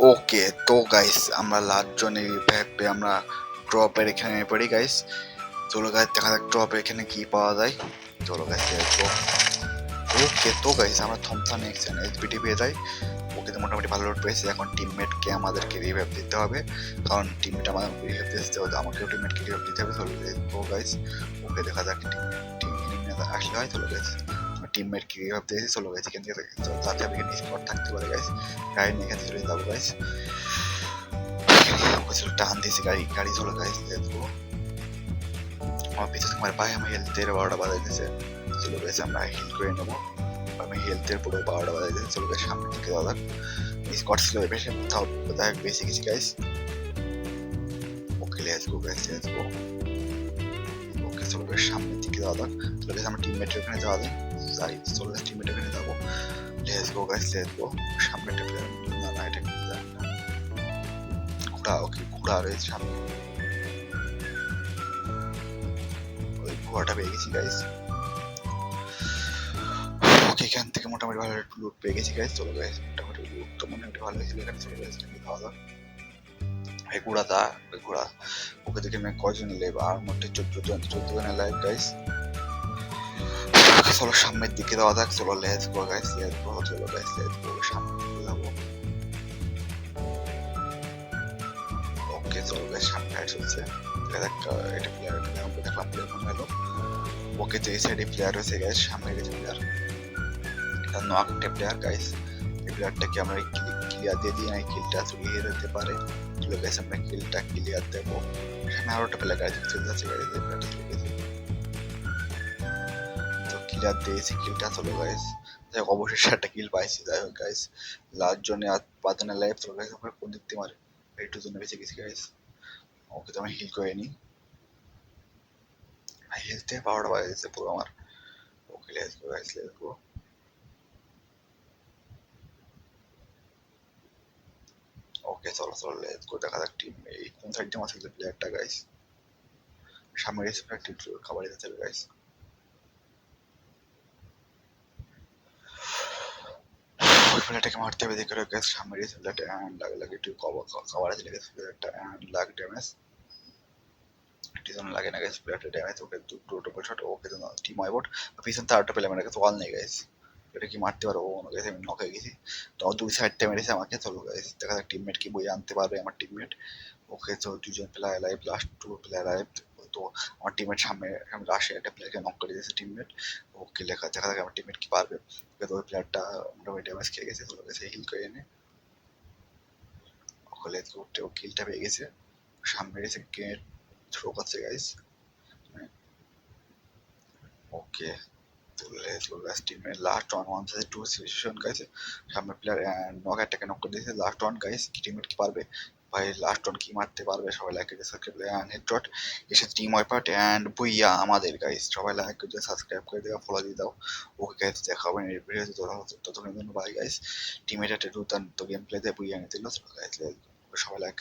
ওকে, তো গাইস আমরা লাস্ট জনে রিভাইভ আমরা ড্রপের এখানে নেমে পড়ি গাইস। চলো গাইস দেখা যাক ড্রপের এখানে কি পাওয়া যায়। চলো গাইস ওকে, তো গাইস আমরা থমথম এক্সেন এসবিটি পেয়ে যাই। ওকে, তো মোটামুটি ভালো লোড পেয়েছি। এখন টিমমেটকে আমাদেরকে রিভাইভ দিতে হবে, কারণ টিমমেট আমাদের রিভাইভ দিতে হবে, আমাকেও টিমমেটকে রিভাইভ দিতে হবে। চলো তো গাইস ওকে, দেখা যাক টিম আসলে হয়। চলো গাইস টিমমেট কি রিভাইভ দিয়েছি। চলো গাইস এখান থেকে যাতে আমি এখানে স্পট থাকতে পারে গাইস, গাড়ি নিয়ে এখান থেকে চলে যাবো গাইস। চলো টান দিয়েছি গাড়ি গাড়ি চলো গাইস দেখবো আমার পিছনে তোমার পায়ে আমার হেলথের 12টা বাজাই দিয়েছে। চলো গাইস আমরা হিল করে নেবো। আমি হেলথের পুরো 12টা বাজাই দিয়েছে। চলো গাইস সামনের দিকে যাওয়া যাক। স্কট ছিল বেশি কোথাও কোথায় বেশি গেছি guys. Okay let's go guys, let's go. Okay চলো গাইস সামনের দিকে যাওয়া যাক। চলো গাইস আমার টিমমেটের ওখানে যাওয়া যাক। যাই চলো গাইস টিমমেটের ওখানে যাবো। লেটস গো গাইস, লেটস গো। সামনে একটা প্লেয়ার, না না এটা কি জানি না। ঘোড়া, ওকে ঘোড়া রয়েছে সামনে। ওই ঘোড়াটা পেয়ে গেছি গাইস। ওকে এখান থেকে মোটামুটি ভালো একটু লুট পেয়ে গেছি গাইস। চলো গাইস মোটামুটি লুট তো মোটামুটি ভালো হয়েছিল এখানে। চলো গাইস এখানে খাওয়া দাওয়া। এই ঘোড়াটা, ওই ঘোড়া ওকে দেখে আমি কয়জন লাইভ আর মধ্যে 14 জনের লাইভ গাইস। চলো সামনের দিকে যাওয়া যাক। চলো লেটস গো গাইস, লেটস গো। চলো গাইস লেটস গো সামনের দিকে যাবো। ওকে চলো গাইস সামনে হাইট চলছে। দেখা যাক এটা প্লেয়ার আমরা দেখলাম প্লেয়ার মনে হলো। ওকে তো এই সাইডে প্লেয়ার রয়েছে গাইস, সামনে গেছে প্লেয়ার। এটা নক একটা প্লেয়ার গাইস। এই প্লেয়ারটাকে আমরা ক্লিয়ার দিয়ে দিই না, কিলটা চুরিয়ে যেতে পারে। চলো গাইস আমরা কিলটা ক্লিয়ার দেবো। সামনে আরো একটা প্লেয়ার গাইস চলে যাচ্ছে গাইস। এই প্লেয়ারটা চলে গেছে, তো ক্লিয়ার দিয়েছি কিলটা। চলো গাইস যাই হোক অবশেষে একটা কিল পাইছি। যাই হোক গাইস লাস্ট জনে আর 5 জনের লাইফ। চলো গাইস আমরা কোন দিক থেকে মারে একটু জন্য বেঁচে গেছি গাইস। ওকে তো আমি হিল করে নিই। হেলথে পাওয়ারটা বাড়িয়ে দিচ্ছে পুরো আমার। Okay let's go guys, let's go. Okay চলো চলো লেটস গো। দেখা যাক টিম এই কোন সাইড দিয়ে মারছে প্লেয়ারটা গাইস। সামনে রেসপেক্টিভ খাবার দিতে হবে গাইস। ওই প্লেয়ারটাকে মারতে হবে দেখে গাইস। সামনে রেসপেক্ট এন্ড লাগে লাগে একটু খাবার আছে লেগেছে প্লেয়ারটা এন্ড লাগ ড্যামেজ। টিজন লাগে না গাইস, প্লেয়ারটা ড্যামেজ। ওকে দুটো ডবল শট। ওকে তো টিম ওয়াইবট। পিছন থেকে আরেকটা প্লেয়ার মেরে গেছে, ওয়াল নেই গাইস। এটা কি মারতে পারবো মনে গাইস, আমি নক হয়ে গেছি। তো দুই সাইড থেকে মেরেছে আমাকে। চলো গাইস দেখা যাক টিমমেট কি বই আনতে পারবে আমার টিমমেট। ওকে তো দুজন player live, last 2 player live. তো আমার টিমমেট সামনে সামনে রাশে একটা প্লেয়ারকে নক করে দিয়েছে টিমমেট। ওকে লেখা দেখা যাক আমার টিমমেট কি পারবে। ওকে তো ওই প্লেয়ারটা মোটামুটি ড্যামেজ খেয়ে গেছে। চলো গেছে হিল করে এনে ওকে লেটস গো। ও কিলটা পেয়ে গেছে। সামনে গেছে গ্রেনেড থ্রো করছে গাইস। ওকে তো let's go guys teammate last one 1 2 situation guys. সামনে প্লেয়ার নক অ্যাটাকে নক করে দিয়েছে। লাস্ট ওয়ান গাইস, টিমমেট কি পারবে ভাই? লাস্ট ওয়ান কি মারতে পারবে? সবাই লাইক করে সাবস্ক্রাইব এন্ড হেডশট এসে টিম ওয়াইপার্ট এন্ড বুইয়া আমাদের গাইস। সবাই লাইক করে সাবস্ক্রাইব করে দাও, ফলো দিয়ে দাও। ওকে গাইস দেখা হবে নেক্সট ভিডিওতে। ততক্ষণের জন্য বাই গাইস। টিমমেট একটা দুর্দান্ত গেম প্লে দিয়ে বুইয়া নিয়ে দিল। সবাই লাইক